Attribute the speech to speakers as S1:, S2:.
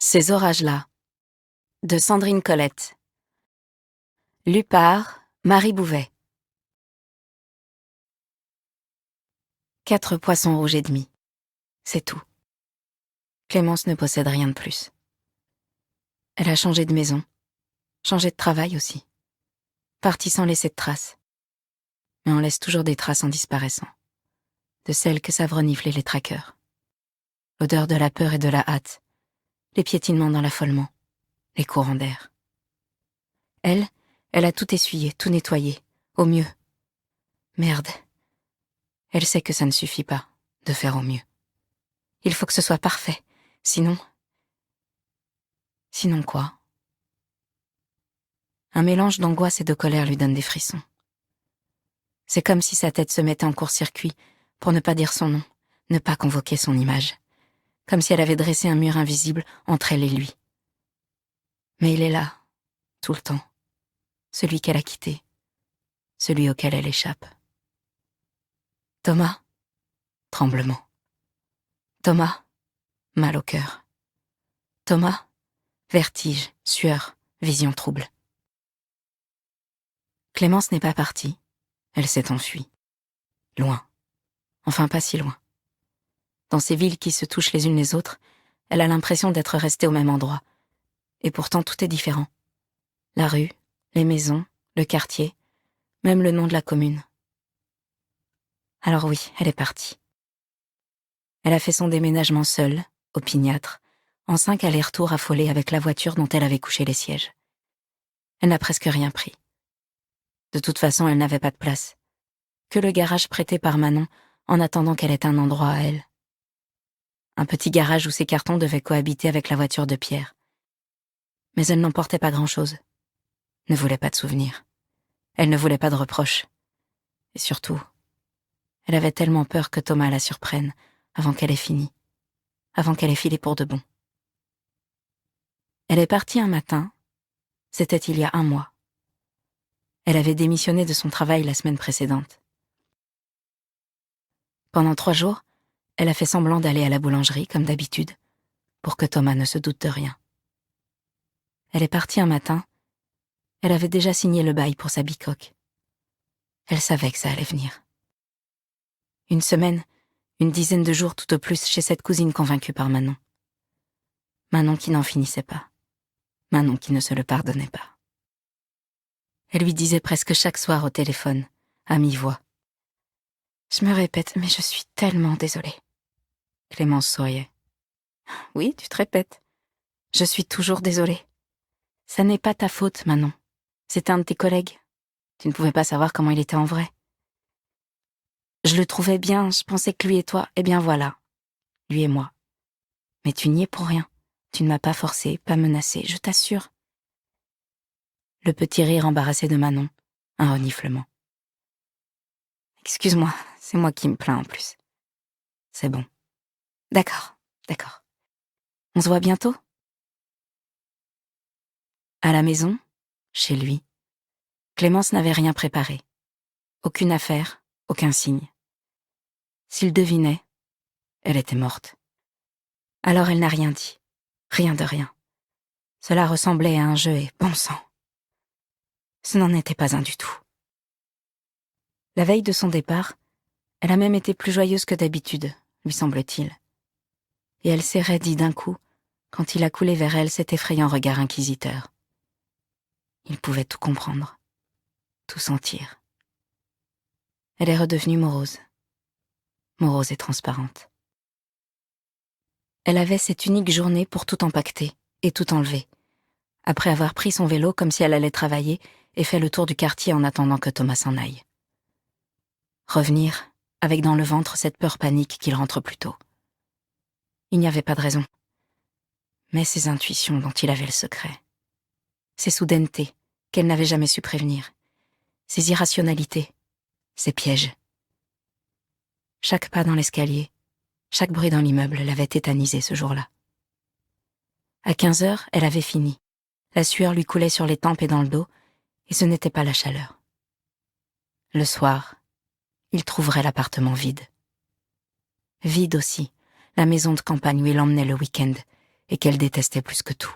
S1: Ces orages-là, de Sandrine Colette. Lu par Marie Bouvet. 4 poissons rouges et demi. C'est tout. Clémence ne possède rien de plus. Elle a changé de maison, changé de travail aussi. Partie sans laisser de traces. Mais on laisse toujours des traces en disparaissant. De celles que savent renifler les traqueurs. L'odeur de la peur et de la hâte. Les piétinements dans l'affolement. Les courants d'air. Elle a tout essuyé, tout nettoyé. Au mieux. Merde. Elle sait que ça ne suffit pas, de faire au mieux. Il faut que ce soit parfait. Sinon... Sinon quoi? Un mélange d'angoisse et de colère lui donne des frissons. C'est comme si sa tête se mettait en court-circuit pour ne pas dire son nom, ne pas convoquer son image. Comme si elle avait dressé un mur invisible entre elle et lui. Mais il est là, tout le temps. Celui qu'elle a quitté. Celui auquel elle échappe. Thomas? Tremblement. Thomas? Mal au cœur. Thomas? Vertige, sueur, vision trouble. Clémence n'est pas partie. Elle s'est enfuie. Loin. Enfin, pas si loin. Dans ces villes qui se touchent les unes les autres, elle a l'impression d'être restée au même endroit. Et pourtant, tout est différent. La rue, les maisons, le quartier, même le nom de la commune. Alors oui, elle est partie. Elle a fait son déménagement seule, opiniâtre, en 5 allers-retours affolés avec la voiture dont elle avait couché les sièges. Elle n'a presque rien pris. De toute façon, elle n'avait pas de place. Que le garage prêté par Manon en attendant qu'elle ait un endroit à elle. Un petit garage où ses cartons devaient cohabiter avec la voiture de Pierre. Mais elle n'emportait pas grand-chose. Ne voulait pas de souvenirs. Elle ne voulait pas de reproches. Et surtout, elle avait tellement peur que Thomas la surprenne avant qu'elle ait fini, avant qu'elle ait filé pour de bon. Elle est partie un matin, c'était il y a 1 mois. Elle avait démissionné de son travail la semaine précédente. Pendant 3 jours, elle a fait semblant d'aller à la boulangerie, comme d'habitude, pour que Thomas ne se doute de rien. Elle est partie un matin, elle avait déjà signé le bail pour sa bicoque. Elle savait que ça allait venir. 1 semaine, 1 dizaine de jours tout au plus chez cette cousine convaincue par Manon. Manon qui n'en finissait pas. Manon qui ne se le pardonnait pas. Elle lui disait presque chaque soir au téléphone, à mi-voix. « Je me répète, mais je suis tellement désolée. » Clémence souriait. « Oui, tu te répètes. Je suis toujours désolée. Ça n'est pas ta faute, Manon. C'est un de tes collègues. Tu ne pouvais pas savoir comment il était en vrai. Je le trouvais bien, je pensais que lui et toi, eh bien voilà. Lui et moi. Mais tu n'y es pour rien. Tu ne m'as pas forcé, pas menacé, je t'assure. » Le petit rire embarrassé de Manon, un reniflement. « Excuse-moi, c'est moi qui me plains en plus. » « C'est bon. D'accord. On se voit bientôt ?» À la maison, chez lui, Clémence n'avait rien préparé. Aucune affaire, aucun signe. S'il devinait, elle était morte. Alors elle n'a rien dit. Rien de rien. Cela ressemblait à un jeu et bon sang. Ce n'en était pas un du tout. La veille de son départ, elle a même été plus joyeuse que d'habitude, lui semble-t-il. Et elle s'est raidie d'un coup quand il a coulé vers elle cet effrayant regard inquisiteur. Il pouvait tout comprendre, tout sentir. Elle est redevenue morose et transparente. Elle avait cette unique journée pour tout empaqueter et tout enlever, après avoir pris son vélo comme si elle allait travailler et fait le tour du quartier en attendant que Thomas s'en aille. Revenir, avec dans le ventre cette peur panique qu'il rentre plus tôt. Il n'y avait pas de raison. Mais ses intuitions dont il avait le secret. Ses soudainetés qu'elle n'avait jamais su prévenir. Ses irrationalités. Ses pièges. Chaque pas dans l'escalier, chaque bruit dans l'immeuble l'avait tétanisée ce jour-là. À 15h, elle avait fini. La sueur lui coulait sur les tempes et dans le dos, et ce n'était pas la chaleur. Le soir, il trouverait l'appartement vide. Vide aussi, la maison de campagne où il l'emmenait le week-end, et qu'elle détestait plus que tout.